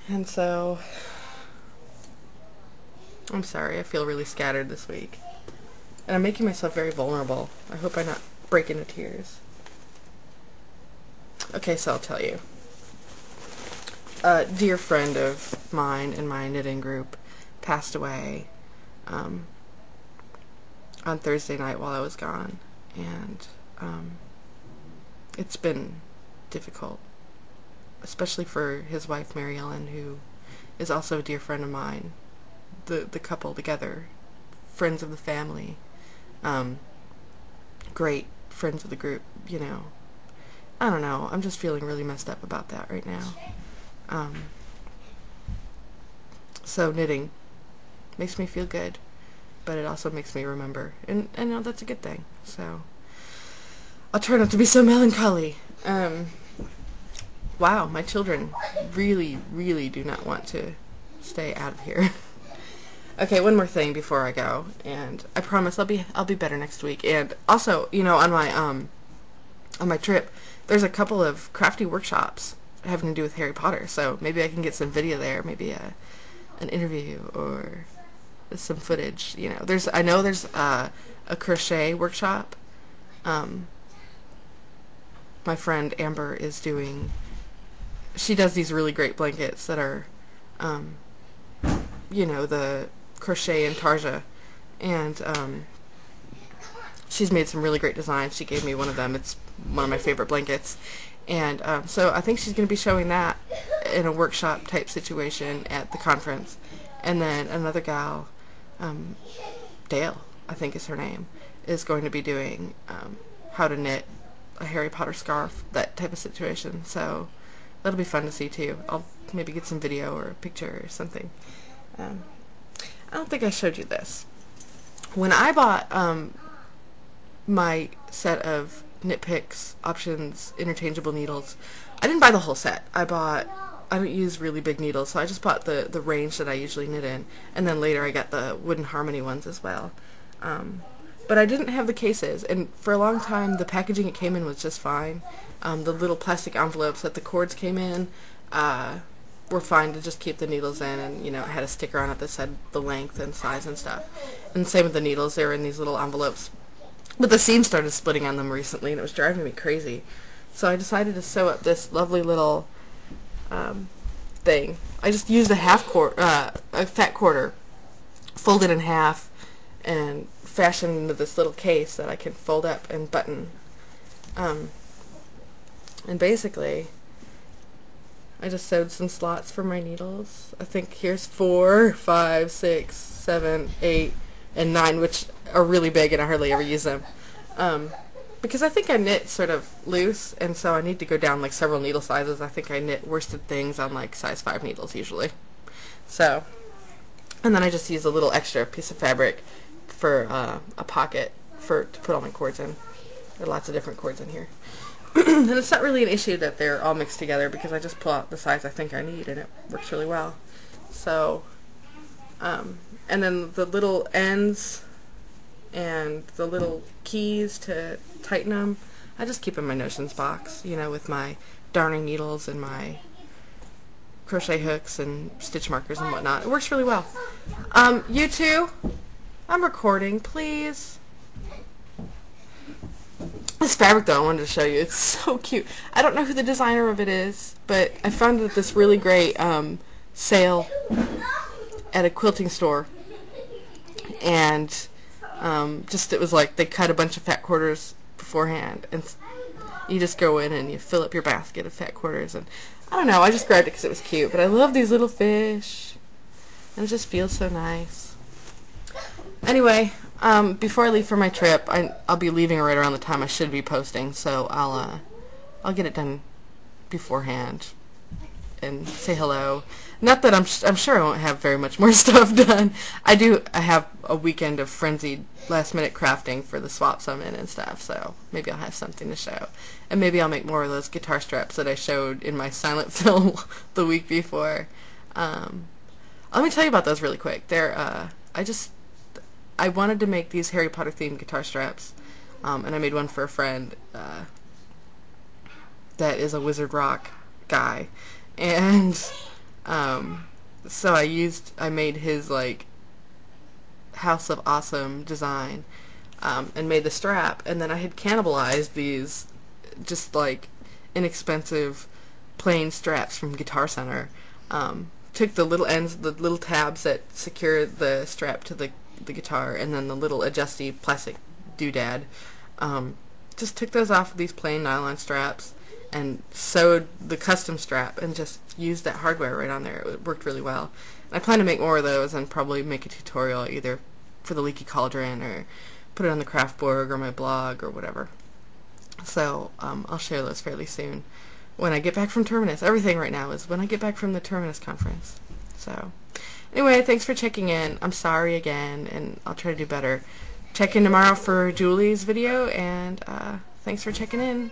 And so, I'm sorry, I feel really scattered this week. And I'm making myself very vulnerable. I hope I not break into tears. Okay, so I'll tell you. A dear friend of mine in my knitting group passed away on Thursday night while I was gone. And it's been difficult, especially for his wife, Mary Ellen, who is also a dear friend of mine. The couple together, friends of the family, great friends of the group, you know. I don't know, I'm just feeling really messed up about that right now. So knitting makes me feel good, but it also makes me remember, and you know, that's a good thing. So I'll try not to be so melancholy. Wow, my children really, really do not want to stay out of here. Okay, one more thing before I go, and I promise I'll be better next week. And also, you know, on my trip, there's a couple of crafty workshops having to do with Harry Potter. So maybe I can get some video there, maybe an interview or some footage. You know, I know there's a crochet workshop. My friend Amber is doing. She does these really great blankets that are, you know, the crochet and tarja, and she's made some really great designs. She gave me one of them. It's one of my favorite blankets, and so I think she's going to be showing that in a workshop type situation at the conference. And then another gal, Dale, I think is her name, is going to be doing how to knit a Harry Potter scarf, that type of situation. So that'll be fun to see too. I'll maybe get some video or a picture or something. I don't think I showed you this. When I bought my set of Knit Picks options interchangeable needles, I didn't buy the whole set. I don't use really big needles, so I just bought the range that I usually knit in, and then later I got the Wooden Harmony ones as well. But I didn't have the cases, and for a long time the packaging it came in was just fine. The little plastic envelopes that the cords came in were fine to just keep the needles in, and you know, it had a sticker on it that said the length and size and stuff. And same with the needles, they were in these little envelopes. But the seam started splitting on them recently, and it was driving me crazy. So I decided to sew up this lovely little thing. I just used a fat quarter, folded in half, and fashioned into this little case that I can fold up and button. And basically, I just sewed some slots for my needles. I think here's 4, 5, 6, 7, 8, and 9, which are really big and I hardly ever use them. Because I think I knit sort of loose, and so I need to go down like several needle sizes. I think I knit worsted things on like size 5 needles usually. So, and then I just use a little extra piece of fabric for a pocket to put all my cords in. There are lots of different cords in here. And it's not really an issue that they're all mixed together because I just pull out the size I think I need and it works really well. So, and then the little ends and the little keys to tighten them, I just keep in my notions box, you know, with my darning needles and my crochet hooks and stitch markers and whatnot. It works really well. You two, I'm recording, please. This fabric, though, I wanted to show you. It's so cute. I don't know who the designer of it is, but I found it at this really great sale at a quilting store. And just it was like they cut a bunch of fat quarters beforehand, and you just go in and you fill up your basket of fat quarters. And I don't know, I just grabbed it because it was cute. But I love these little fish, and it just feels so nice. Anyway, before I leave for my trip, I'll be leaving right around the time I should be posting, so I'll get it done beforehand and say hello. Not that I'm sure I won't have very much more stuff done. I have a weekend of frenzied last-minute crafting for the swap summit and stuff, so maybe I'll have something to show. And maybe I'll make more of those guitar straps that I showed in my silent film the week before. Let me tell you about those really quick. I wanted to make these Harry Potter themed guitar straps, and I made one for a friend that is a Wizard Rock guy, and So I made his like House of Awesome design, and made the strap, and then I had cannibalized these just like inexpensive plain straps from Guitar Center. Took the little ends, the little tabs that secure the strap to the guitar, and then the little adjusty plastic doodad. Just took those off of these plain nylon straps and sewed the custom strap and just used that hardware right on there. It worked really well. And I plan to make more of those and probably make a tutorial either for the Leaky Cauldron or put it on the CraftBorg or my blog or whatever. So I'll share those fairly soon when I get back from Terminus. Everything right now is when I get back from the Terminus conference. So anyway, thanks for checking in. I'm sorry again, and I'll try to do better. Check in tomorrow for Julie's video, and thanks for checking in.